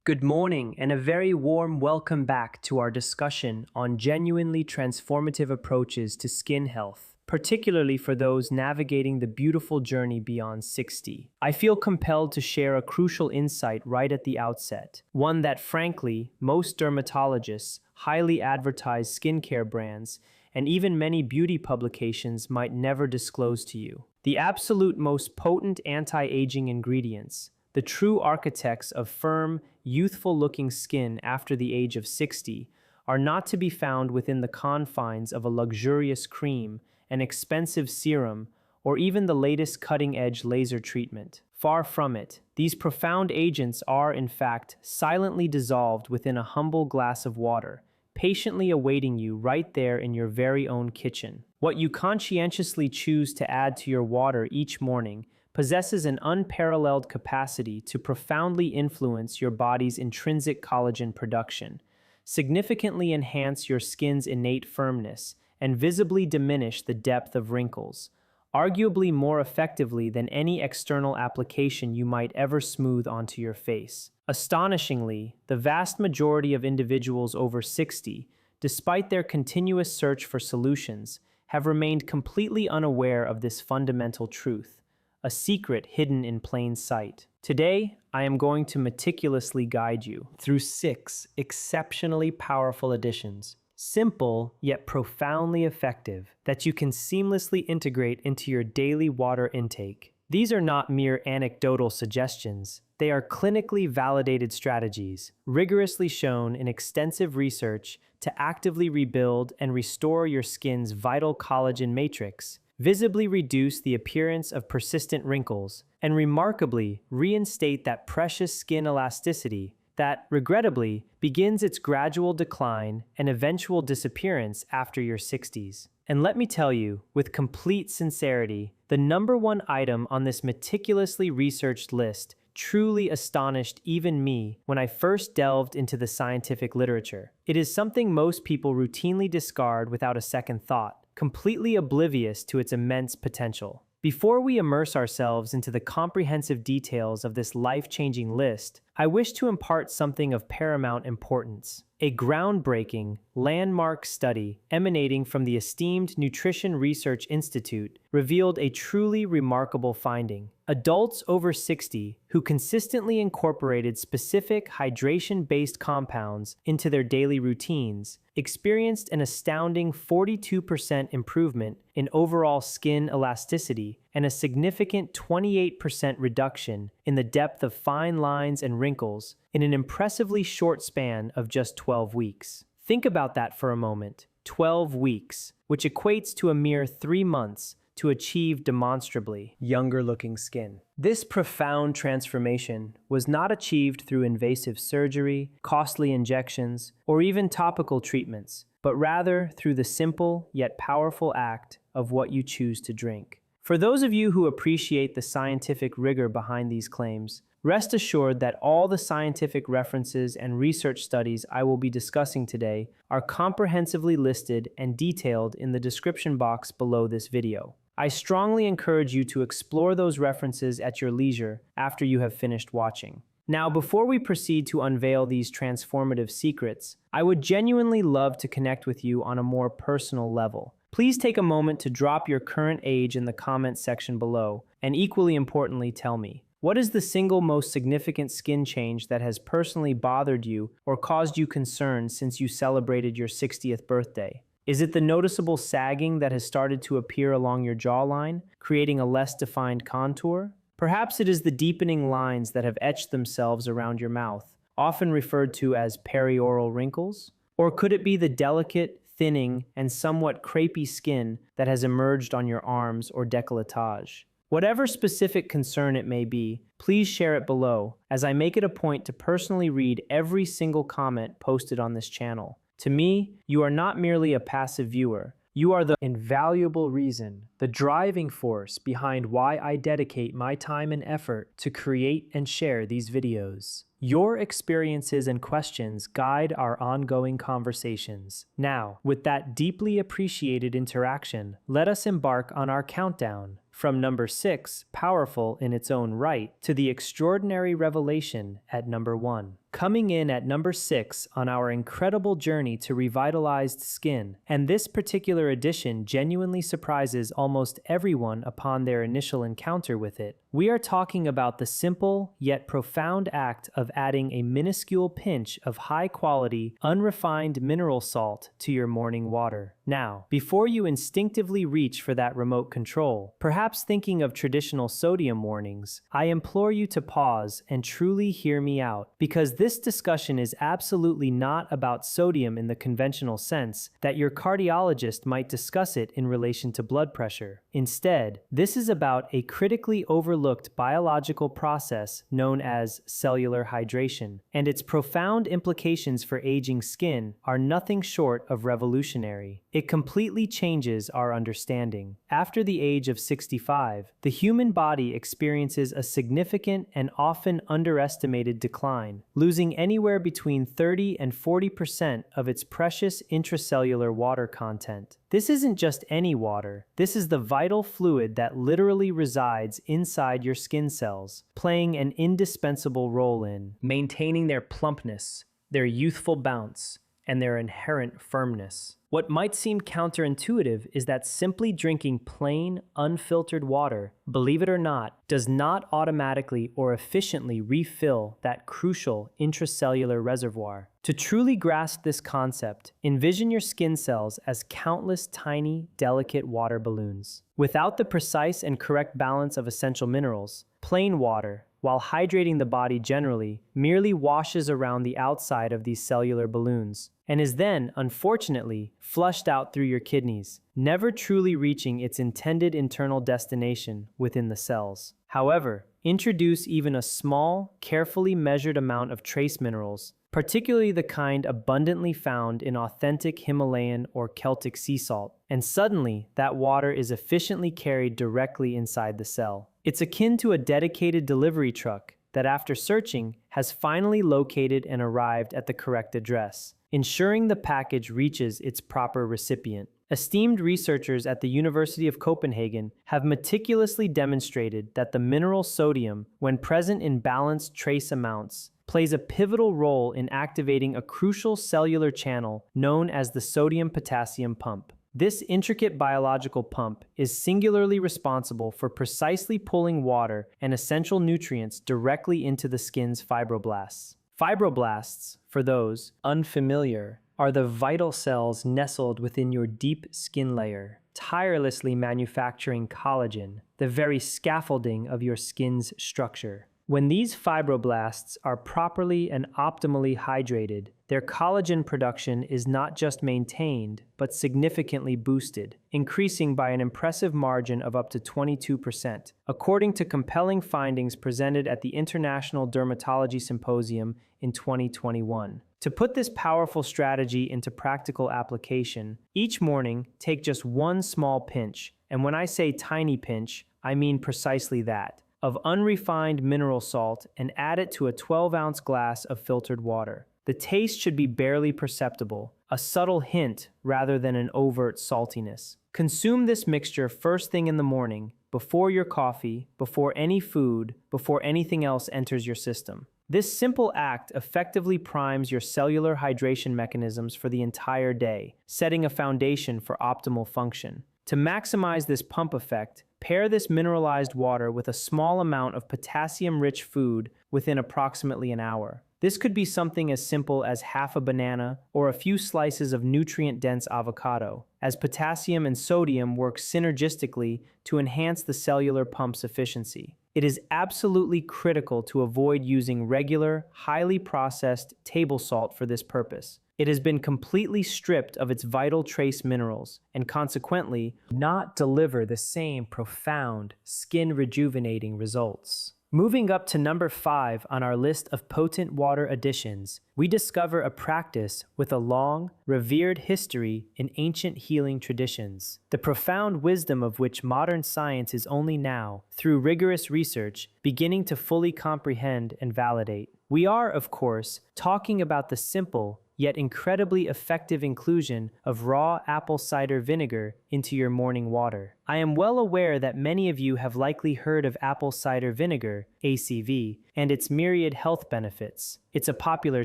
Good morning, and a very warm welcome back to our discussion on genuinely transformative approaches to skin health, particularly for those navigating the beautiful journey beyond 60. I feel compelled to share a crucial insight right at the outset, one that, frankly, most dermatologists, highly advertised skincare brands, and even many beauty publications might never disclose to you. The absolute most potent anti-aging ingredients, the true architects of firm, youthful-looking skin after the age of 60, are not to be found within the confines of a luxurious cream, an expensive serum, or even the latest cutting-edge laser treatment. Far from it. These profound agents are, in fact, silently dissolved within a humble glass of water, patiently awaiting you right there in your very own kitchen. What you conscientiously choose to add to your water each morning possesses an unparalleled capacity to profoundly influence your body's intrinsic collagen production, significantly enhance your skin's innate firmness, and visibly diminish the depth of wrinkles, arguably more effectively than any external application you might ever smooth onto your face. Astonishingly, the vast majority of individuals over 60, despite their continuous search for solutions, have remained completely unaware of this fundamental truth, a secret hidden in plain sight. Today, I am going to meticulously guide you through 6 exceptionally powerful additions, simple yet profoundly effective, that you can seamlessly integrate into your daily water intake. These are not mere anecdotal suggestions. They are clinically validated strategies, rigorously shown in extensive research to actively rebuild and restore your skin's vital collagen matrix, visibly reduce the appearance of persistent wrinkles, and remarkably reinstate that precious skin elasticity that, regrettably, begins its gradual decline and eventual disappearance after your 60s. And let me tell you, with complete sincerity, the #1 item on this meticulously researched list truly astonished even me when I first delved into the scientific literature. It is something most people routinely discard without a second thought, completely oblivious to its immense potential. Before we immerse ourselves into the comprehensive details of this life-changing list, I wish to impart something of paramount importance. A groundbreaking, landmark study emanating from the esteemed Nutrition Research Institute revealed a truly remarkable finding. Adults over 60 who consistently incorporated specific hydration-based compounds into their daily routines experienced an astounding 42% improvement in overall skin elasticity and a significant 28% reduction in the depth of fine lines and wrinkles in an impressively short span of just 12 weeks. Think about that for a moment. 12 weeks, which equates to a mere 3 months to achieve demonstrably younger-looking skin. This profound transformation was not achieved through invasive surgery, costly injections, or even topical treatments, but rather through the simple yet powerful act of what you choose to drink. For those of you who appreciate the scientific rigor behind these claims, rest assured that all the scientific references and research studies I will be discussing today are comprehensively listed and detailed in the description box below this video. I strongly encourage you to explore those references at your leisure after you have finished watching. Now, before we proceed to unveil these transformative secrets, I would genuinely love to connect with you on a more personal level. Please take a moment to drop your current age in the comments section below, and equally importantly, tell me, what is the single most significant skin change that has personally bothered you or caused you concern since you celebrated your 60th birthday? Is it the noticeable sagging that has started to appear along your jawline, creating a less defined contour? Perhaps it is the deepening lines that have etched themselves around your mouth, often referred to as perioral wrinkles? Or could it be the delicate, thinning, and somewhat crepey skin that has emerged on your arms or décolletage? Whatever specific concern it may be, please share it below, as I make it a point to personally read every single comment posted on this channel. To me, you are not merely a passive viewer. You are the invaluable reason, the driving force behind why I dedicate my time and effort to create and share these videos. Your experiences and questions guide our ongoing conversations. Now, with that deeply appreciated interaction, let us embark on our countdown. From number 6, powerful in its own right, to the extraordinary revelation at number 1. coming in at number 6 on our incredible journey to revitalized skin. And this particular addition genuinely surprises almost everyone upon their initial encounter with it. We are talking about the simple yet profound act of adding a minuscule pinch of high-quality, unrefined mineral salt to your morning water. Now, before you instinctively reach for that remote control, perhaps thinking of traditional sodium warnings, I implore you to pause and truly hear me out, because this discussion is absolutely not about sodium in the conventional sense that your cardiologist might discuss it in relation to blood pressure. Instead, this is about a critically overlooked biological process known as cellular hydration, and its profound implications for aging skin are nothing short of revolutionary. It completely changes our understanding. After the age of 65, the human body experiences a significant and often underestimated decline, losing anywhere between 30 and 40% of its precious intracellular water content. This isn't just any water. This is the vital fluid that literally resides inside your skin cells, playing an indispensable role in maintaining their plumpness, their youthful bounce, and their inherent firmness. What might seem counterintuitive is that simply drinking plain, unfiltered water, believe it or not, does not automatically or efficiently refill that crucial intracellular reservoir. To truly grasp this concept, envision your skin cells as countless tiny, delicate water balloons. Without the precise and correct balance of essential minerals, plain water, while hydrating the body generally, merely washes around the outside of these cellular balloons, and is then, unfortunately, flushed out through your kidneys, never truly reaching its intended internal destination within the cells. However, introduce even a small, carefully measured amount of trace minerals, particularly the kind abundantly found in authentic Himalayan or Celtic sea salt, and suddenly that water is efficiently carried directly inside the cell. It's akin to a dedicated delivery truck that, after searching, has finally located and arrived at the correct address, ensuring the package reaches its proper recipient. Esteemed researchers at the University of Copenhagen have meticulously demonstrated that the mineral sodium, when present in balanced trace amounts, plays a pivotal role in activating a crucial cellular channel known as the sodium-potassium pump. This intricate biological pump is singularly responsible for precisely pulling water and essential nutrients directly into the skin's fibroblasts. Fibroblasts, for those unfamiliar, are the vital cells nestled within your deep skin layer, tirelessly manufacturing collagen, the very scaffolding of your skin's structure. When these fibroblasts are properly and optimally hydrated, their collagen production is not just maintained, but significantly boosted, increasing by an impressive margin of up to 22%, according to compelling findings presented at the International Dermatology Symposium in 2021. To put this powerful strategy into practical application, each morning take just one small pinch, and when I say tiny pinch, I mean precisely that, of unrefined mineral salt and add it to a 12-ounce glass of filtered water. The taste should be barely perceptible, a subtle hint rather than an overt saltiness. Consume this mixture first thing in the morning, before your coffee, before any food, before anything else enters your system. This simple act effectively primes your cellular hydration mechanisms for the entire day, setting a foundation for optimal function. To maximize this pump effect, pair this mineralized water with a small amount of potassium-rich food within approximately an hour. This could be something as simple as half a banana or a few slices of nutrient-dense avocado, as potassium and sodium work synergistically to enhance the cellular pump's efficiency. It is absolutely critical to avoid using regular, highly processed table salt for this purpose. It has been completely stripped of its vital trace minerals and consequently not deliver the same profound, skin-rejuvenating results. Moving up to number 5 on our list of potent water additions, we discover a practice with a long, revered history in ancient healing traditions, the profound wisdom of which modern science is only now, through rigorous research, beginning to fully comprehend and validate. We are, of course, talking about the simple, yet incredibly effective inclusion of raw apple cider vinegar into your morning water. I am well aware that many of you have likely heard of apple cider vinegar, ACV, and its myriad health benefits. It's a popular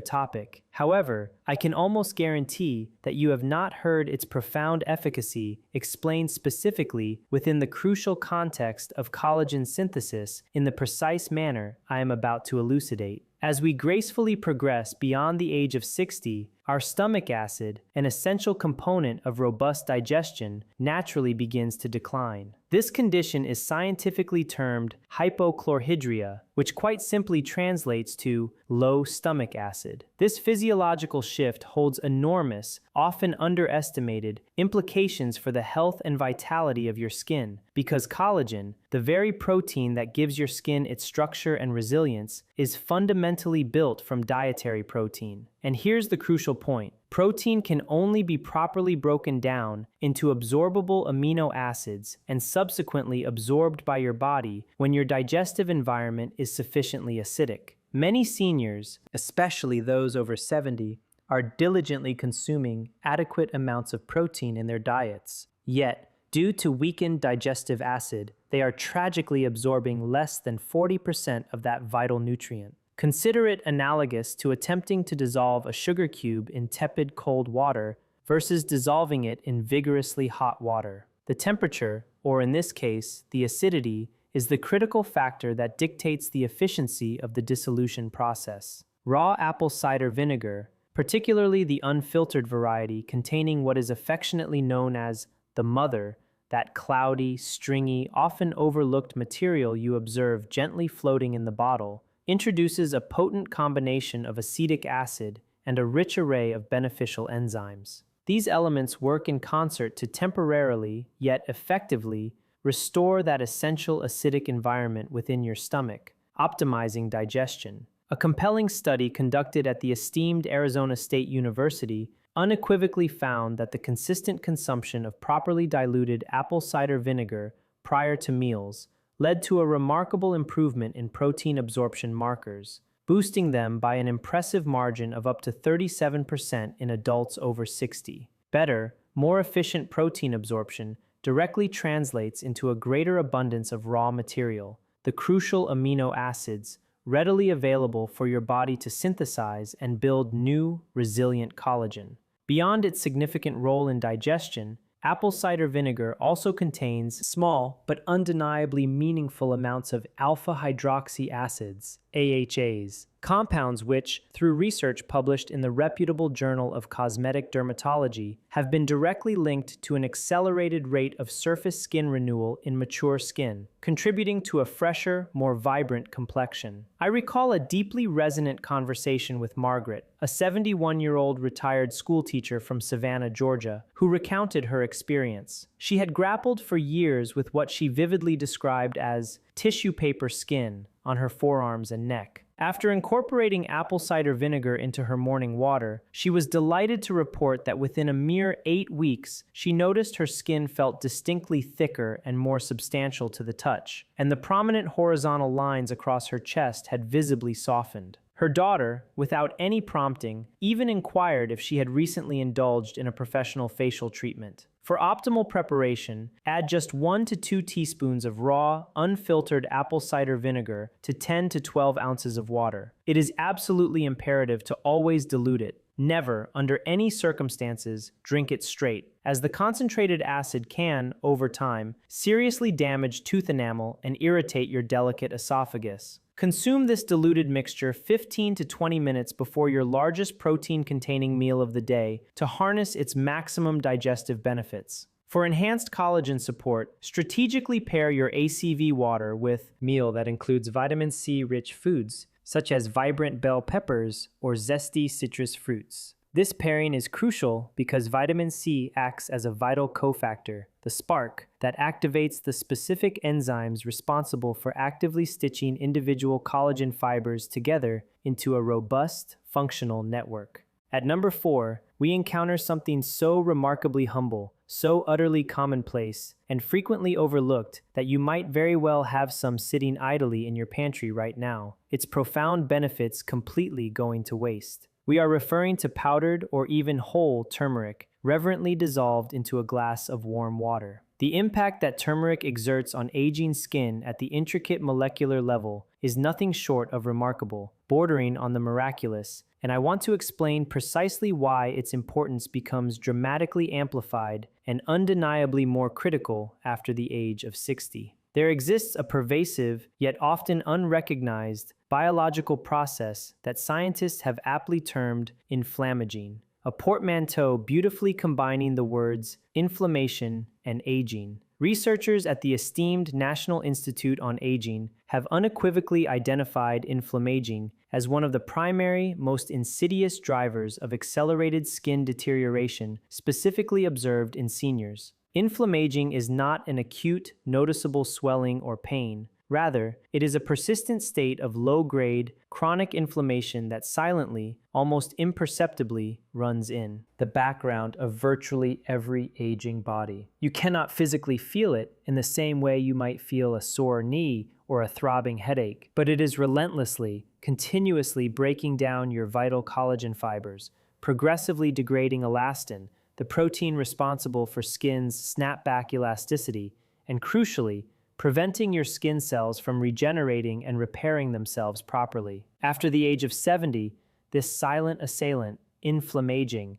topic. However, I can almost guarantee that you have not heard its profound efficacy explained specifically within the crucial context of collagen synthesis in the precise manner I am about to elucidate. As we gracefully progress beyond the age of 60, our stomach acid, an essential component of robust digestion, naturally begins to decline. This condition is scientifically termed hypochlorhydria, which quite simply translates to low stomach acid. This physiological shift holds enormous, often underestimated, implications for the health and vitality of your skin, because collagen, the very protein that gives your skin its structure and resilience, is fundamentally built from dietary protein. And here's the crucial point. Protein can only be properly broken down into absorbable amino acids and subsequently absorbed by your body when your digestive environment is sufficiently acidic. Many seniors, especially those over 70, are diligently consuming adequate amounts of protein in their diets. Yet, due to weakened digestive acid, they are tragically absorbing less than 40% of that vital nutrient. Consider it analogous to attempting to dissolve a sugar cube in tepid cold water versus dissolving it in vigorously hot water. The temperature, or in this case, the acidity, is the critical factor that dictates the efficiency of the dissolution process. Raw apple cider vinegar, particularly the unfiltered variety containing what is affectionately known as the mother, that cloudy, stringy, often overlooked material you observe gently floating in the bottle, introduces a potent combination of acetic acid and a rich array of beneficial enzymes. These elements work in concert to temporarily, yet effectively, restore that essential acidic environment within your stomach, optimizing digestion. A compelling study conducted at the esteemed Arizona State University unequivocally found that the consistent consumption of properly diluted apple cider vinegar prior to meals led to a remarkable improvement in protein absorption markers, boosting them by an impressive margin of up to 37% in adults over 60. Better, more efficient protein absorption directly translates into a greater abundance of raw material, the crucial amino acids, readily available for your body to synthesize and build new, resilient collagen. Beyond its significant role in digestion, apple cider vinegar also contains small but undeniably meaningful amounts of alpha-hydroxy acids, AHAs, compounds which, through research published in the reputable Journal of Cosmetic Dermatology, have been directly linked to an accelerated rate of surface skin renewal in mature skin, contributing to a fresher, more vibrant complexion. I recall a deeply resonant conversation with Margaret, a 71-year-old retired schoolteacher from Savannah, Georgia, who recounted her experience. She had grappled for years with what she vividly described as tissue paper skin on her forearms and neck. After incorporating apple cider vinegar into her morning water, she was delighted to report that within a mere 8 weeks, she noticed her skin felt distinctly thicker and more substantial to the touch, and the prominent horizontal lines across her chest had visibly softened. Her daughter, without any prompting, even inquired if she had recently indulged in a professional facial treatment. For optimal preparation, add just 1 to 2 teaspoons of raw, unfiltered apple cider vinegar to 10 to 12 ounces of water. It is absolutely imperative to always dilute it. Never, under any circumstances, drink it straight, as the concentrated acid can, over time, seriously damage tooth enamel and irritate your delicate esophagus. Consume this diluted mixture 15 to 20 minutes before your largest protein-containing meal of the day to harness its maximum digestive benefits. For enhanced collagen support, strategically pair your ACV water with meal that includes vitamin C-rich foods, such as vibrant bell peppers or zesty citrus fruits. This pairing is crucial because vitamin C acts as a vital cofactor, the spark, that activates the specific enzymes responsible for actively stitching individual collagen fibers together into a robust, functional network. At number 4, we encounter something so remarkably humble, so utterly commonplace, and frequently overlooked that you might very well have some sitting idly in your pantry right now, its profound benefits completely going to waste. We are referring to powdered or even whole turmeric, reverently dissolved into a glass of warm water. The impact that turmeric exerts on aging skin at the intricate molecular level is nothing short of remarkable, bordering on the miraculous, and I want to explain precisely why its importance becomes dramatically amplified and undeniably more critical after the age of 60. There exists a pervasive, yet often unrecognized, biological process that scientists have aptly termed inflammaging, a portmanteau beautifully combining the words inflammation and aging. Researchers at the esteemed National Institute on Aging have unequivocally identified inflammaging as one of the primary, most insidious drivers of accelerated skin deterioration specifically observed in seniors. Inflammaging is not an acute, noticeable swelling or pain. Rather, it is a persistent state of low-grade, chronic inflammation that silently, almost imperceptibly, runs in the background of virtually every aging body. You cannot physically feel it in the same way you might feel a sore knee or a throbbing headache, but it is relentlessly, continuously breaking down your vital collagen fibers, progressively degrading elastin, the protein responsible for skin's snapback elasticity, and crucially, preventing your skin cells from regenerating and repairing themselves properly. After the age of 70, this silent assailant, inflammaging,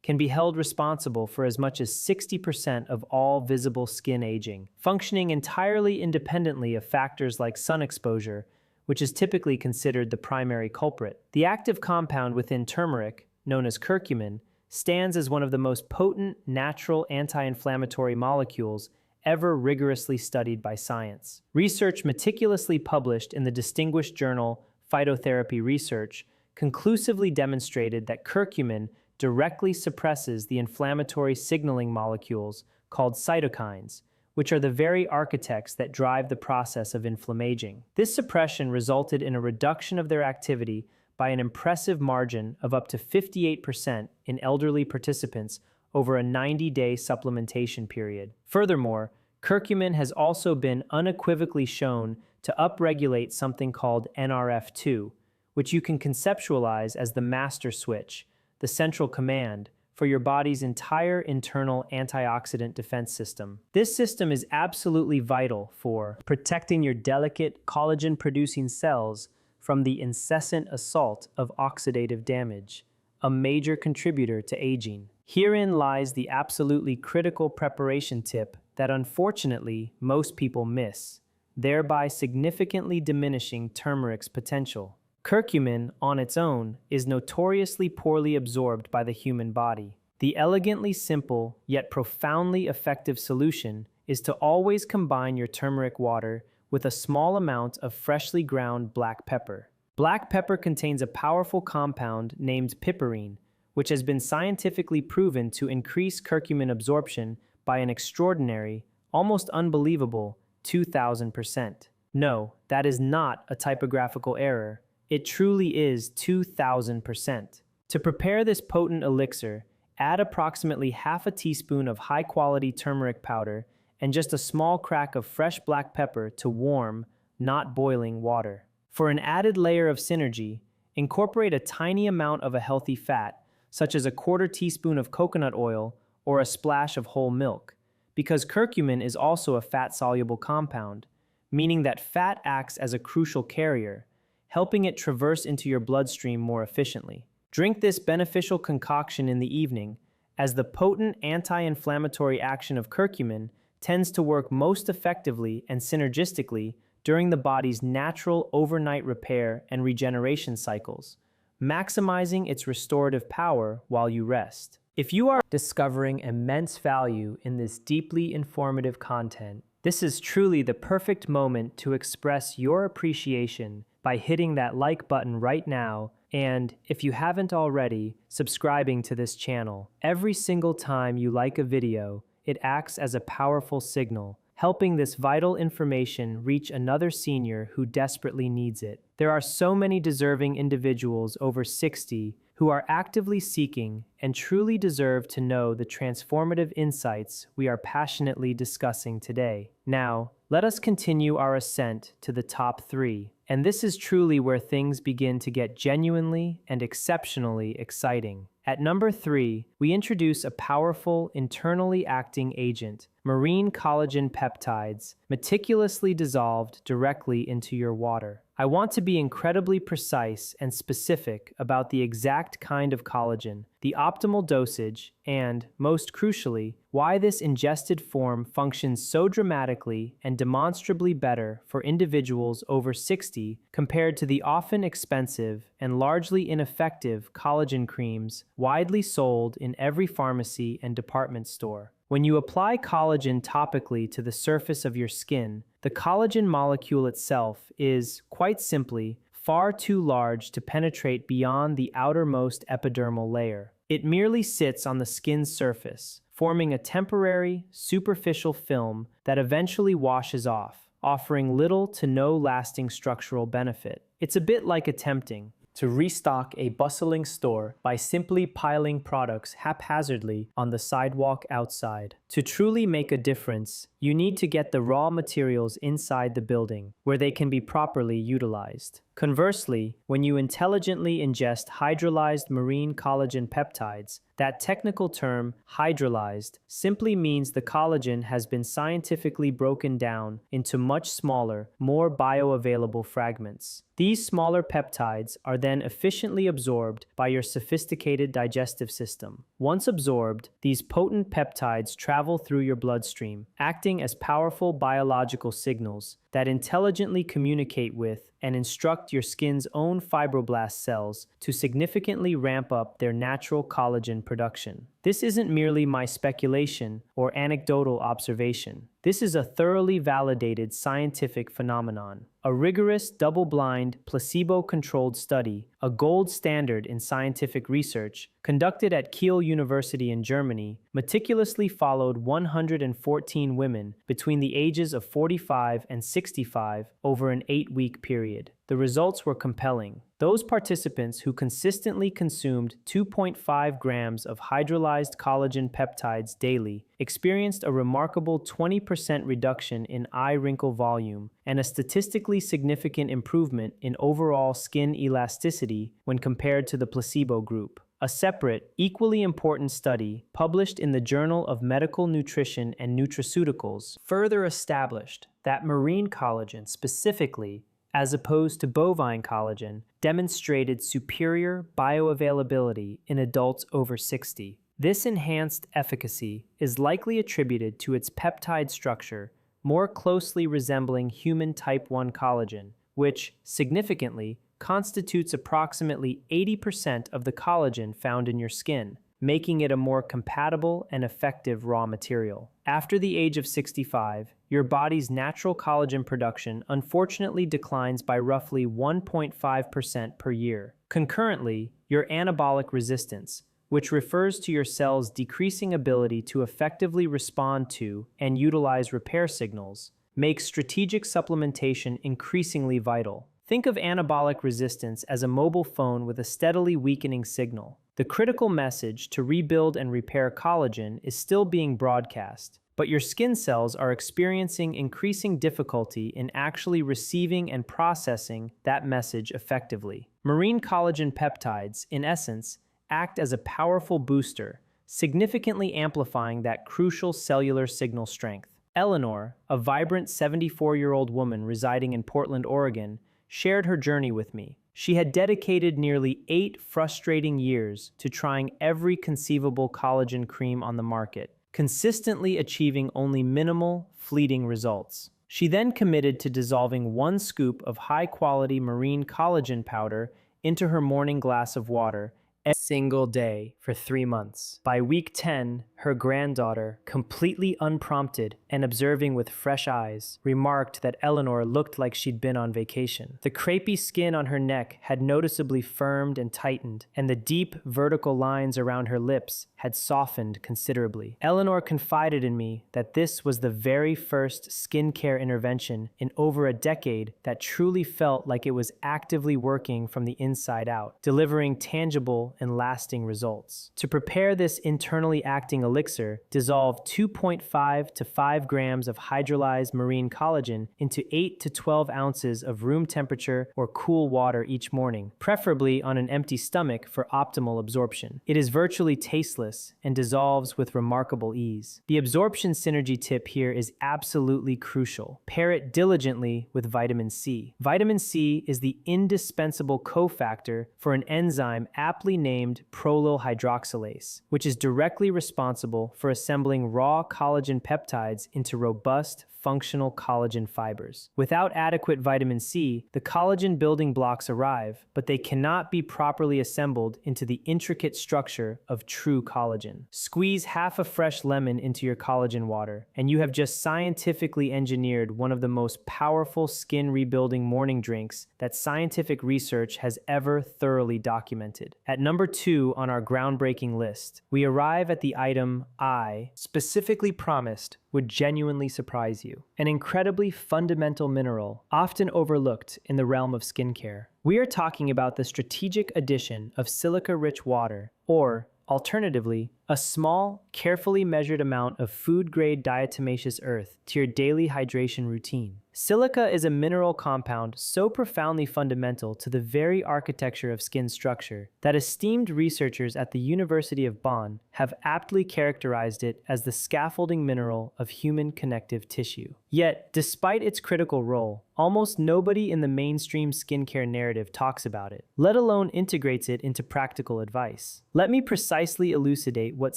can be held responsible for as much as 60% of all visible skin aging, functioning entirely independently of factors like sun exposure, which is typically considered the primary culprit. The active compound within turmeric, known as curcumin, stands as one of the most potent natural anti-inflammatory molecules ever rigorously studied by science. Research meticulously published in the distinguished journal Phytotherapy Research conclusively demonstrated that curcumin directly suppresses the inflammatory signaling molecules called cytokines, which are the very architects that drive the process of inflammaging. This suppression resulted in a reduction of their activity by an impressive margin of up to 58% in elderly participants over a 90-day supplementation period. Furthermore, curcumin has also been unequivocally shown to upregulate something called NRF2, which you can conceptualize as the master switch, the central command, for your body's entire internal antioxidant defense system. This system is absolutely vital for protecting your delicate collagen-producing cells from the incessant assault of oxidative damage, a major contributor to aging. Herein lies the absolutely critical preparation tip that unfortunately most people miss, thereby significantly diminishing turmeric's potential. Curcumin, on its own, is notoriously poorly absorbed by the human body. The elegantly simple, yet profoundly effective solution is to always combine your turmeric water with a small amount of freshly ground black pepper. Black pepper contains a powerful compound named piperine, which has been scientifically proven to increase curcumin absorption by an extraordinary, almost unbelievable 2,000%. No, that is not a typographical error. It truly is 2,000%. To prepare this potent elixir, add approximately half a teaspoon of high-quality turmeric powder and just a small crack of fresh black pepper to warm, not boiling water. For an added layer of synergy, incorporate a tiny amount of a healthy fat, such as a quarter teaspoon of coconut oil or a splash of whole milk, because curcumin is also a fat-soluble compound, meaning that fat acts as a crucial carrier, helping it traverse into your bloodstream more efficiently. Drink this beneficial concoction in the evening, as the potent anti-inflammatory action of curcumin tends to work most effectively and synergistically during the body's natural overnight repair and regeneration cycles, maximizing its restorative power while you rest. If you are discovering immense value in this deeply informative content, this is truly the perfect moment to express your appreciation by hitting that like button right now and, if you haven't already, subscribing to this channel. Every single time you like a video, it acts as a powerful signal, helping this vital information reach another senior who desperately needs it. There are so many deserving individuals over 60 who are actively seeking and truly deserve to know the transformative insights we are passionately discussing today. Now, let us continue our ascent to the top 3. And this is truly where things begin to get genuinely and exceptionally exciting. At number 3, we introduce a powerful, internally acting agent, marine collagen peptides, meticulously dissolved directly into your water. I want to be incredibly precise and specific about the exact kind of collagen, the optimal dosage, and, most crucially, why this ingested form functions so dramatically and demonstrably better for individuals over 60 compared to the often expensive and largely ineffective collagen creams widely sold in every pharmacy and department store. When you apply collagen topically to the surface of your skin, the collagen molecule itself is, quite simply, far too large to penetrate beyond the outermost epidermal layer. It merely sits on the skin's surface, forming a temporary, superficial film that eventually washes off, offering little to no lasting structural benefit. It's a bit like attempting to restock a bustling store by simply piling products haphazardly on the sidewalk outside. To truly make a difference, you need to get the raw materials inside the building, where they can be properly utilized. Conversely, when you intelligently ingest hydrolyzed marine collagen peptides, that technical term, hydrolyzed, simply means the collagen has been scientifically broken down into much smaller, more bioavailable fragments. These smaller peptides are then efficiently absorbed by your sophisticated digestive system. Once absorbed, these potent peptides travel through your bloodstream, acting as powerful biological signals that intelligently communicate with and instruct your skin's own fibroblast cells to significantly ramp up their natural collagen production. This isn't merely my speculation or anecdotal observation. This is a thoroughly validated scientific phenomenon. A rigorous, double-blind, placebo-controlled study, a gold standard in scientific research, conducted at Kiel University in Germany, meticulously followed 114 women between the ages of 45 and 65 over an 8-week period. The results were compelling. Those participants who consistently consumed 2.5 grams of hydrolyzed collagen peptides daily experienced a remarkable 20% reduction in eye wrinkle volume and a statistically significant improvement in overall skin elasticity when compared to the placebo group. A separate, equally important study published in the Journal of Medical Nutrition and Nutraceuticals further established that marine collagen specifically, as opposed to bovine collagen, demonstrated superior bioavailability in adults over 60. This enhanced efficacy is likely attributed to its peptide structure more closely resembling human type 1 collagen, which, significantly, constitutes approximately 80% of the collagen found in your skin, making it a more compatible and effective raw material. After the age of 65, your body's natural collagen production unfortunately declines by roughly 1.5% per year. Concurrently, your anabolic resistance, which refers to your cell's decreasing ability to effectively respond to and utilize repair signals, makes strategic supplementation increasingly vital. Think of anabolic resistance as a mobile phone with a steadily weakening signal. The critical message to rebuild and repair collagen is still being broadcast, but your skin cells are experiencing increasing difficulty in actually receiving and processing that message effectively. Marine collagen peptides, in essence, act as a powerful booster, significantly amplifying that crucial cellular signal strength. Eleanor, a vibrant 74-year-old woman residing in Portland, Oregon, shared her journey with me. She had dedicated nearly 8 frustrating years to trying every conceivable collagen cream on the market, consistently achieving only minimal, fleeting results. She then committed to dissolving 1 scoop of high-quality marine collagen powder into her morning glass of water every single day for 3 months. By week 10, her granddaughter, completely unprompted and observing with fresh eyes, remarked that Eleanor looked like she'd been on vacation. The crepey skin on her neck had noticeably firmed and tightened, and the deep, vertical lines around her lips had softened considerably. Eleanor confided in me that this was the very first skincare intervention in over a decade that truly felt like it was actively working from the inside out, delivering tangible and lasting results. To prepare this internally acting elixir, dissolve 2.5 to 5 grams of hydrolyzed marine collagen into 8 to 12 ounces of room temperature or cool water each morning, preferably on an empty stomach for optimal absorption. It is virtually tasteless and dissolves with remarkable ease. The absorption synergy tip here is absolutely crucial. Pair it diligently with vitamin C. Vitamin C is the indispensable cofactor for an enzyme aptly named prolyl hydroxylase, which is directly responsible for assembling raw collagen peptides into robust, functional collagen fibers. Without adequate vitamin C, the collagen building blocks arrive, but they cannot be properly assembled into the intricate structure of true collagen. Squeeze half a fresh lemon into your collagen water, and you have just scientifically engineered one of the most powerful skin rebuilding morning drinks that scientific research has ever thoroughly documented. At number 2 on our groundbreaking list, we arrive at the item I specifically promised would genuinely surprise you. An incredibly fundamental mineral, often overlooked in the realm of skincare. We are talking about the strategic addition of silica-rich water, or alternatively, a small, carefully measured amount of food-grade diatomaceous earth to your daily hydration routine. Silica is a mineral compound so profoundly fundamental to the very architecture of skin structure that esteemed researchers at the University of Bonn have aptly characterized it as the scaffolding mineral of human connective tissue. Yet, despite its critical role, almost nobody in the mainstream skincare narrative talks about it, let alone integrates it into practical advice. Let me precisely elucidate what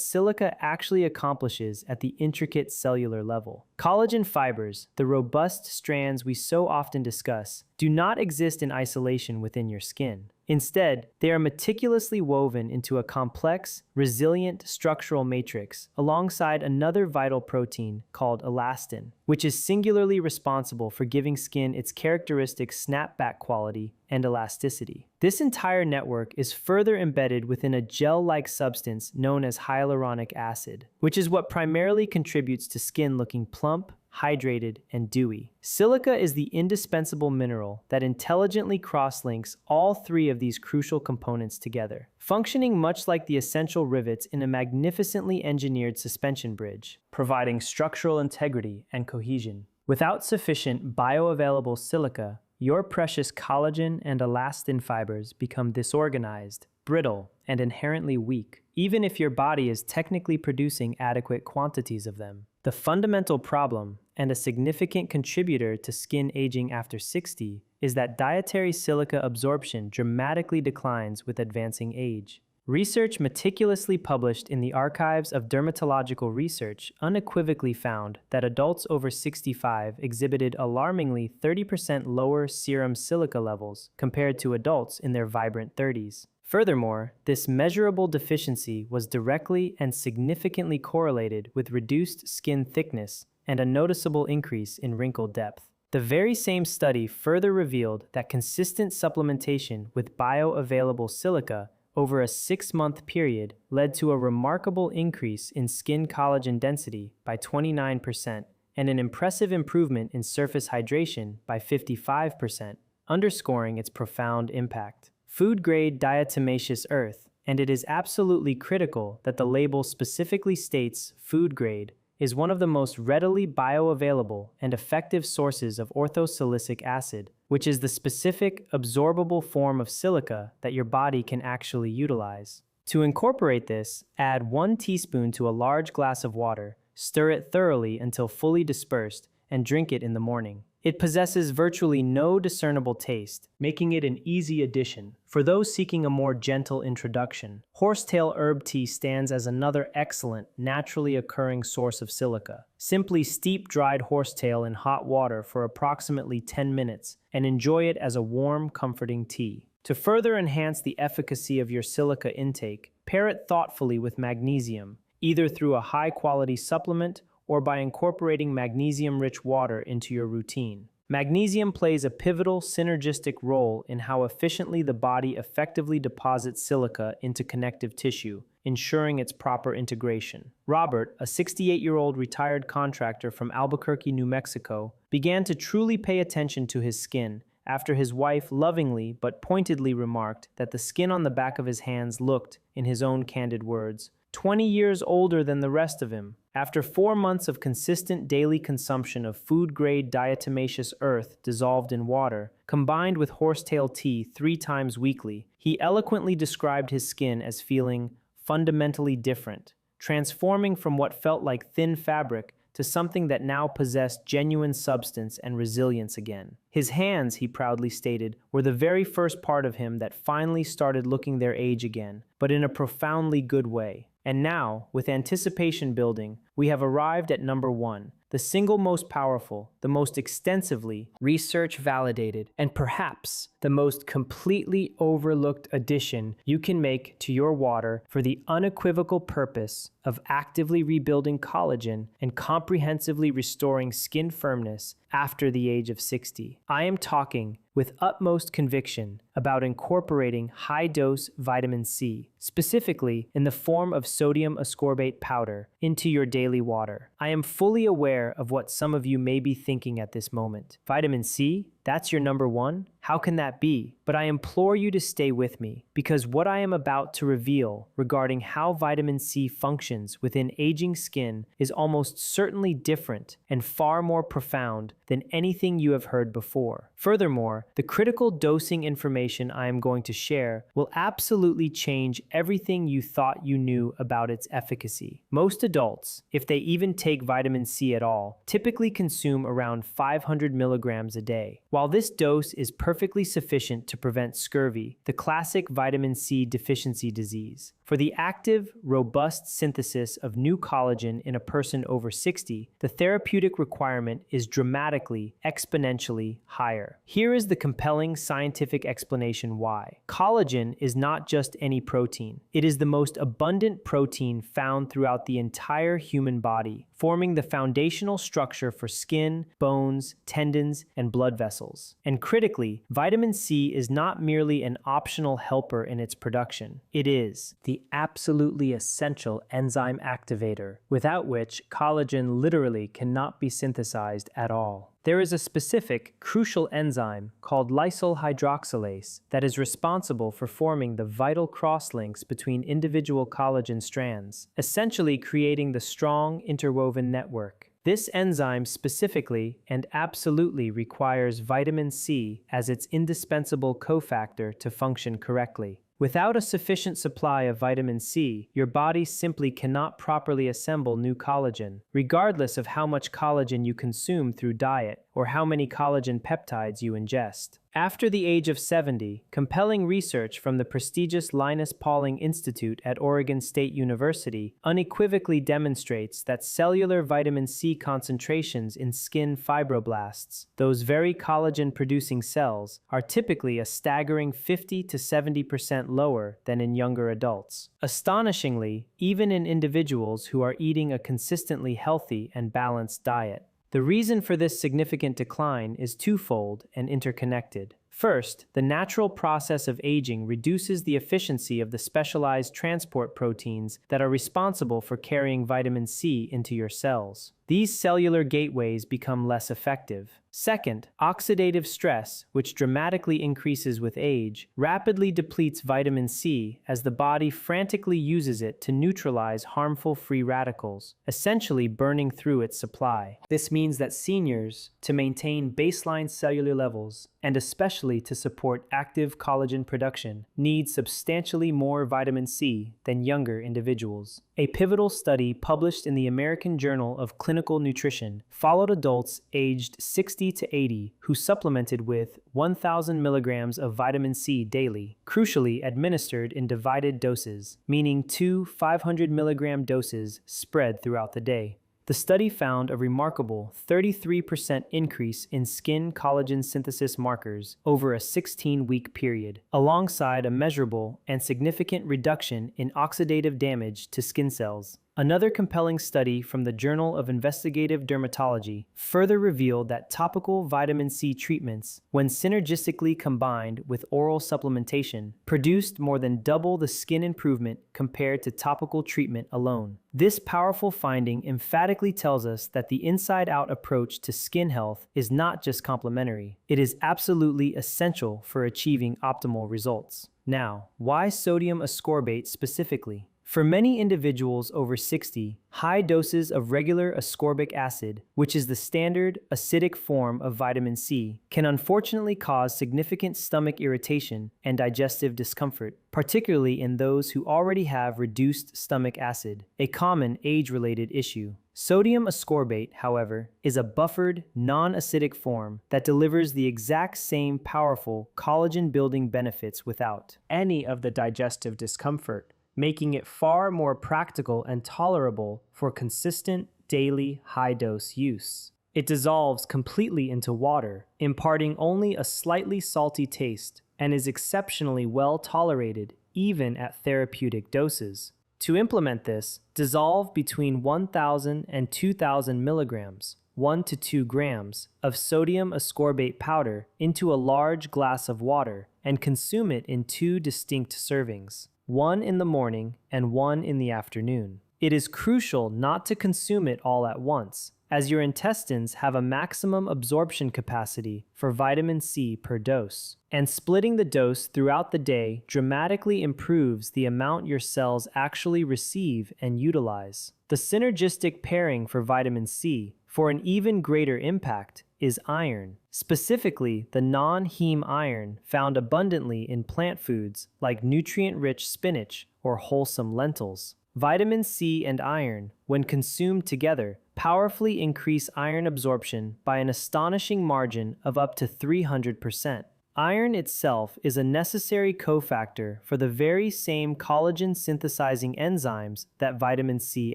silica actually accomplishes at the intricate cellular level. Collagen fibers, the robust strands we so often discuss, do not exist in isolation within your skin. Instead, they are meticulously woven into a complex, resilient structural matrix alongside another vital protein called elastin, which is singularly responsible for giving skin its characteristic snapback quality and elasticity. This entire network is further embedded within a gel-like substance known as hyaluronic acid, which is what primarily contributes to skin looking plump, hydrated, and dewy. Silica is the indispensable mineral that intelligently cross-links all three of these crucial components together, functioning much like the essential rivets in a magnificently engineered suspension bridge, providing structural integrity and cohesion. Without sufficient bioavailable silica, your precious collagen and elastin fibers become disorganized, brittle, and inherently weak, even if your body is technically producing adequate quantities of them. The fundamental problem, and a significant contributor to skin aging after 60, is that dietary silica absorption dramatically declines with advancing age. Research meticulously published in the Archives of Dermatological Research unequivocally found that adults over 65 exhibited alarmingly 30% lower serum silica levels compared to adults in their vibrant 30s. Furthermore, this measurable deficiency was directly and significantly correlated with reduced skin thickness and a noticeable increase in wrinkle depth. The very same study further revealed that consistent supplementation with bioavailable silica over a 6-month period led to a remarkable increase in skin collagen density by 29% and an impressive improvement in surface hydration by 55%, underscoring its profound impact. Food-grade diatomaceous earth, and it is absolutely critical that the label specifically states food grade, is one of the most readily bioavailable and effective sources of orthosilicic acid, which is the specific, absorbable form of silica that your body can actually utilize. To incorporate this, add 1 teaspoon to a large glass of water, stir it thoroughly until fully dispersed, and drink it in the morning. It possesses virtually no discernible taste, making it an easy addition. For those seeking a more gentle introduction, horsetail herb tea stands as another excellent, naturally occurring source of silica. Simply steep dried horsetail in hot water for approximately 10 minutes and enjoy it as a warm, comforting tea. To further enhance the efficacy of your silica intake, pair it thoughtfully with magnesium, either through a high-quality supplement or by incorporating magnesium-rich water into your routine. Magnesium plays a pivotal synergistic role in how efficiently the body effectively deposits silica into connective tissue, ensuring its proper integration. Robert, a 68-year-old retired contractor from Albuquerque, New Mexico, began to truly pay attention to his skin after his wife lovingly but pointedly remarked that the skin on the back of his hands looked, in his own candid words, 20 years older than the rest of him. After 4 months of consistent daily consumption of food-grade diatomaceous earth dissolved in water, combined with horsetail tea 3 times weekly, he eloquently described his skin as feeling fundamentally different, transforming from what felt like thin fabric to something that now possessed genuine substance and resilience again. His hands, he proudly stated, were the very first part of him that finally started looking their age again, but in a profoundly good way. And now, with anticipation building, we have arrived at number 1, the single most powerful, the most extensively research-validated, and perhaps the most completely overlooked addition you can make to your water for the unequivocal purpose of actively rebuilding collagen and comprehensively restoring skin firmness after the age of 60. I am talking with utmost conviction about incorporating high-dose vitamin C, specifically in the form of sodium ascorbate powder, into your daily water. I am fully aware of what some of you may be thinking at this moment. Vitamin C? That's your number 1? How can that be? But I implore you to stay with me, because what I am about to reveal regarding how vitamin C functions within aging skin is almost certainly different and far more profound than anything you have heard before. Furthermore, the critical dosing information I am going to share will absolutely change everything you thought you knew about its efficacy. Most adults, if they even take vitamin C at all, typically consume around 500 milligrams a day. While this dose is perfectly sufficient to prevent scurvy, the classic vitamin C deficiency disease, for the active, robust synthesis of new collagen in a person over 60, the therapeutic requirement is dramatically, exponentially higher. Here is the compelling scientific explanation why. Collagen is not just any protein. It is the most abundant protein found throughout the entire human body, forming the foundational structure for skin, bones, tendons, and blood vessels. And critically, vitamin C is not merely an optional helper in its production. It is the absolutely essential enzyme activator, without which collagen literally cannot be synthesized at all. There is a specific, crucial enzyme called lysyl hydroxylase that is responsible for forming the vital crosslinks between individual collagen strands, essentially creating the strong interwoven network. This enzyme specifically and absolutely requires vitamin C as its indispensable cofactor to function correctly. Without a sufficient supply of vitamin C, your body simply cannot properly assemble new collagen, regardless of how much collagen you consume through diet or how many collagen peptides you ingest. After the age of 70, compelling research from the prestigious Linus Pauling Institute at Oregon State University unequivocally demonstrates that cellular vitamin C concentrations in skin fibroblasts, those very collagen-producing cells, are typically a staggering 50 to 70% lower than in younger adults. Astonishingly, even in individuals who are eating a consistently healthy and balanced diet. The reason for this significant decline is twofold and interconnected. First, the natural process of aging reduces the efficiency of the specialized transport proteins that are responsible for carrying vitamin C into your cells. These cellular gateways become less effective. Second, oxidative stress, which dramatically increases with age, rapidly depletes vitamin C as the body frantically uses it to neutralize harmful free radicals, essentially burning through its supply. This means that seniors, to maintain baseline cellular levels, and especially to support active collagen production, need substantially more vitamin C than younger individuals. A pivotal study published in the American Journal of Clinical Nutrition followed adults aged 60 to 80 who supplemented with 1,000 milligrams of vitamin C daily, crucially administered in divided doses, meaning 2 500 milligram doses spread throughout the day. The study found a remarkable 33% increase in skin collagen synthesis markers over a 16-week period, alongside a measurable and significant reduction in oxidative damage to skin cells. Another compelling study from the Journal of Investigative Dermatology further revealed that topical vitamin C treatments, when synergistically combined with oral supplementation, produced more than double the skin improvement compared to topical treatment alone. This powerful finding emphatically tells us that the inside-out approach to skin health is not just complementary, it is absolutely essential for achieving optimal results. Now, why sodium ascorbate specifically? For many individuals over 60, high doses of regular ascorbic acid, which is the standard acidic form of vitamin C, can unfortunately cause significant stomach irritation and digestive discomfort, particularly in those who already have reduced stomach acid, a common age-related issue. Sodium ascorbate, however, is a buffered, non-acidic form that delivers the exact same powerful collagen-building benefits without any of the digestive discomfort, making it far more practical and tolerable for consistent daily high-dose use. It dissolves completely into water, imparting only a slightly salty taste, and is exceptionally well tolerated even at therapeutic doses. To implement this, dissolve between 1,000 and 2,000 milligrams, 1 to 2 grams, of sodium ascorbate powder into a large glass of water and consume it in 2 distinct servings, one in the morning and one in the afternoon. It is crucial not to consume it all at once, as your intestines have a maximum absorption capacity for vitamin C per dose, and splitting the dose throughout the day dramatically improves the amount your cells actually receive and utilize. The synergistic pairing for vitamin C, for an even greater impact, is iron, specifically the non-heme iron found abundantly in plant foods like nutrient-rich spinach or wholesome lentils. Vitamin C and iron, when consumed together, powerfully increase iron absorption by an astonishing margin of up to 300%. Iron itself is a necessary cofactor for the very same collagen synthesizing enzymes that vitamin C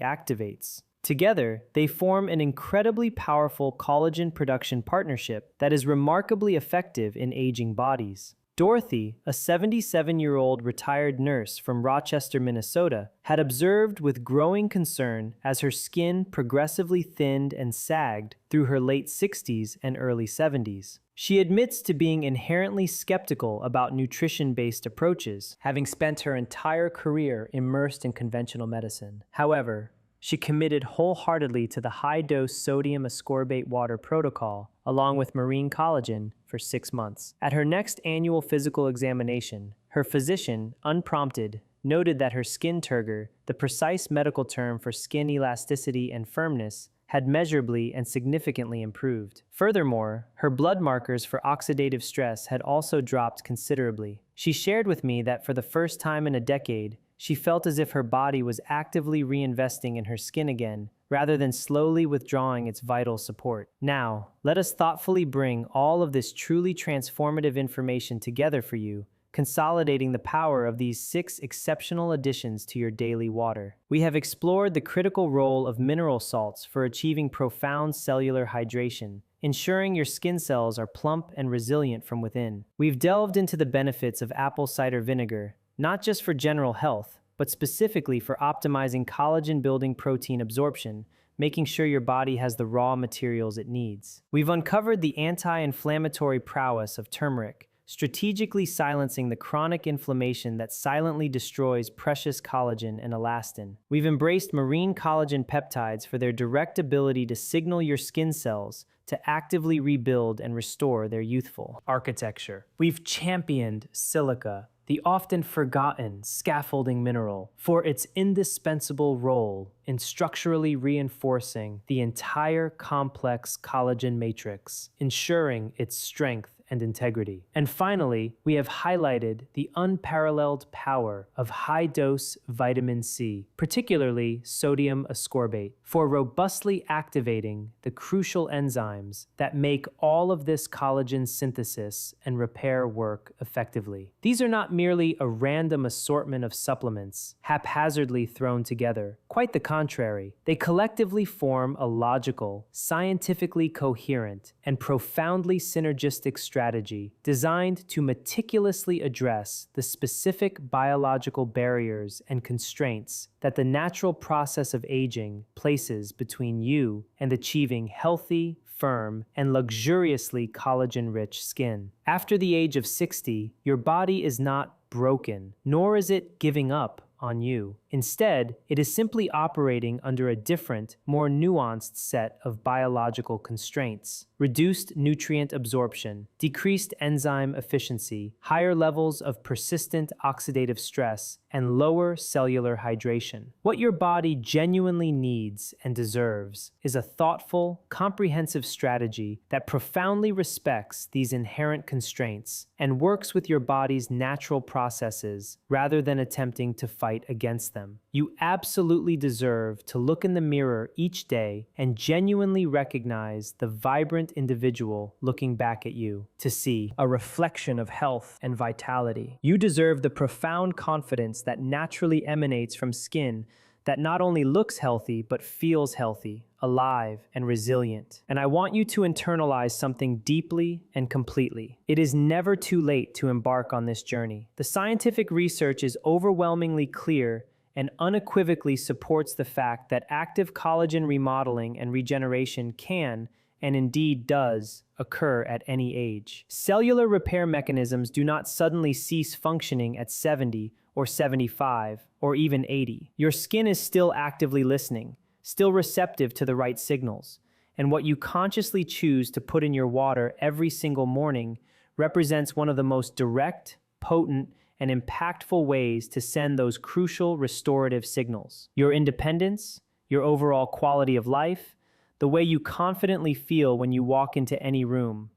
activates. Together, they form an incredibly powerful collagen production partnership that is remarkably effective in aging bodies. Dorothy, a 77-year-old retired nurse from Rochester, Minnesota, had observed with growing concern as her skin progressively thinned and sagged through her late 60s and early 70s. She admits to being inherently skeptical about nutrition-based approaches, having spent her entire career immersed in conventional medicine. However, she committed wholeheartedly to the high-dose sodium ascorbate water protocol, along with marine collagen, for 6 months. At her next annual physical examination, her physician, unprompted, noted that her skin turgor, the precise medical term for skin elasticity and firmness, had measurably and significantly improved. Furthermore, her blood markers for oxidative stress had also dropped considerably. She shared with me that for the first time in a decade, she felt as if her body was actively reinvesting in her skin again, rather than slowly withdrawing its vital support. Now, let us thoughtfully bring all of this truly transformative information together for you, consolidating the power of these 6 exceptional additions to your daily water. We have explored the critical role of mineral salts for achieving profound cellular hydration, ensuring your skin cells are plump and resilient from within. We've delved into the benefits of apple cider vinegar, not just for general health, but specifically for optimizing collagen-building protein absorption, making sure your body has the raw materials it needs. We've uncovered the anti-inflammatory prowess of turmeric, strategically silencing the chronic inflammation that silently destroys precious collagen and elastin. We've embraced marine collagen peptides for their direct ability to signal your skin cells to actively rebuild and restore their youthful architecture. We've championed silica, the often forgotten scaffolding mineral, for its indispensable role in structurally reinforcing the entire complex collagen matrix, ensuring its strength and integrity. And finally, we have highlighted the unparalleled power of high-dose vitamin C, particularly sodium ascorbate, for robustly activating the crucial enzymes that make all of this collagen synthesis and repair work effectively. These are not merely a random assortment of supplements haphazardly thrown together. Quite the contrary, they collectively form a logical, scientifically coherent, and profoundly synergistic structure strategy designed to meticulously address the specific biological barriers and constraints that the natural process of aging places between you and achieving healthy, firm, and luxuriously collagen-rich skin. After the age of 60, your body is not broken, nor is it giving up on you. Instead, it is simply operating under a different, more nuanced set of biological constraints. Reduced nutrient absorption, decreased enzyme efficiency, higher levels of persistent oxidative stress, and lower cellular hydration. What your body genuinely needs and deserves is a thoughtful, comprehensive strategy that profoundly respects these inherent constraints and works with your body's natural processes rather than attempting to fight against them. You absolutely deserve to look in the mirror each day and genuinely recognize the vibrant individual looking back at you, to see a reflection of health and vitality. You deserve the profound confidence that naturally emanates from skin that not only looks healthy, but feels healthy, alive, and resilient. And I want you to internalize something deeply and completely. It is never too late to embark on this journey. The scientific research is overwhelmingly clear and unequivocally supports the fact that active collagen remodeling and regeneration can, and indeed does, occur at any age. Cellular repair mechanisms do not suddenly cease functioning at 70 or 75 or even 80. Your skin is still actively listening, still receptive to the right signals, and what you consciously choose to put in your water every single morning represents one of the most direct, potent, and impactful ways to send those crucial restorative signals. Your independence, your overall quality of life, the way you confidently feel when you walk into any room.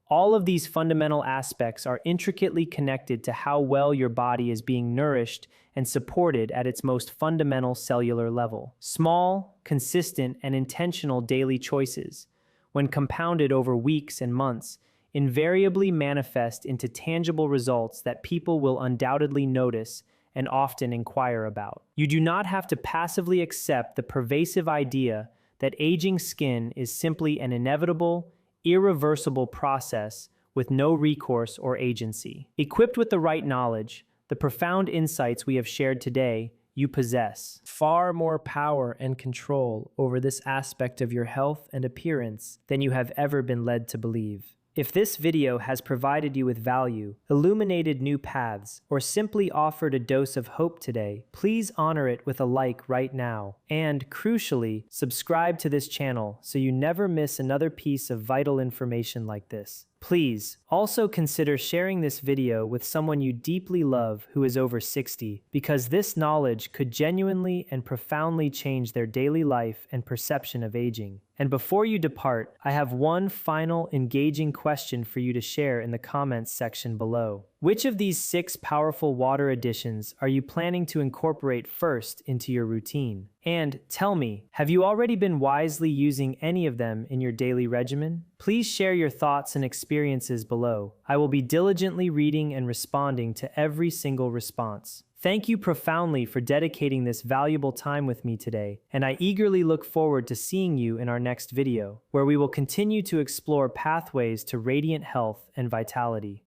All of these fundamental aspects are intricately connected to how well your body is being nourished and supported at its most fundamental cellular level. Small, consistent, and intentional daily choices, when compounded over weeks and months, invariably manifest into tangible results that people will undoubtedly notice and often inquire about. You do not have to passively accept the pervasive idea that aging skin is simply an inevitable, irreversible process with no recourse or agency. Equipped with the right knowledge, the profound insights we have shared today, you possess far more power and control over this aspect of your health and appearance than you have ever been led to believe. If this video has provided you with value, illuminated new paths, or simply offered a dose of hope today, please honor it with a like right now. And, crucially, subscribe to this channel so you never miss another piece of vital information like this. Please also consider sharing this video with someone you deeply love who is over 60, because this knowledge could genuinely and profoundly change their daily life and perception of aging. And before you depart, I have one final engaging question for you to share in the comments section below. Which of these 6 powerful water additions are you planning to incorporate first into your routine? And tell me, have you already been wisely using any of them in your daily regimen? Please share your thoughts and experiences below. I will be diligently reading and responding to every single response. Thank you profoundly for dedicating this valuable time with me today, and I eagerly look forward to seeing you in our next video, where we will continue to explore pathways to radiant health and vitality.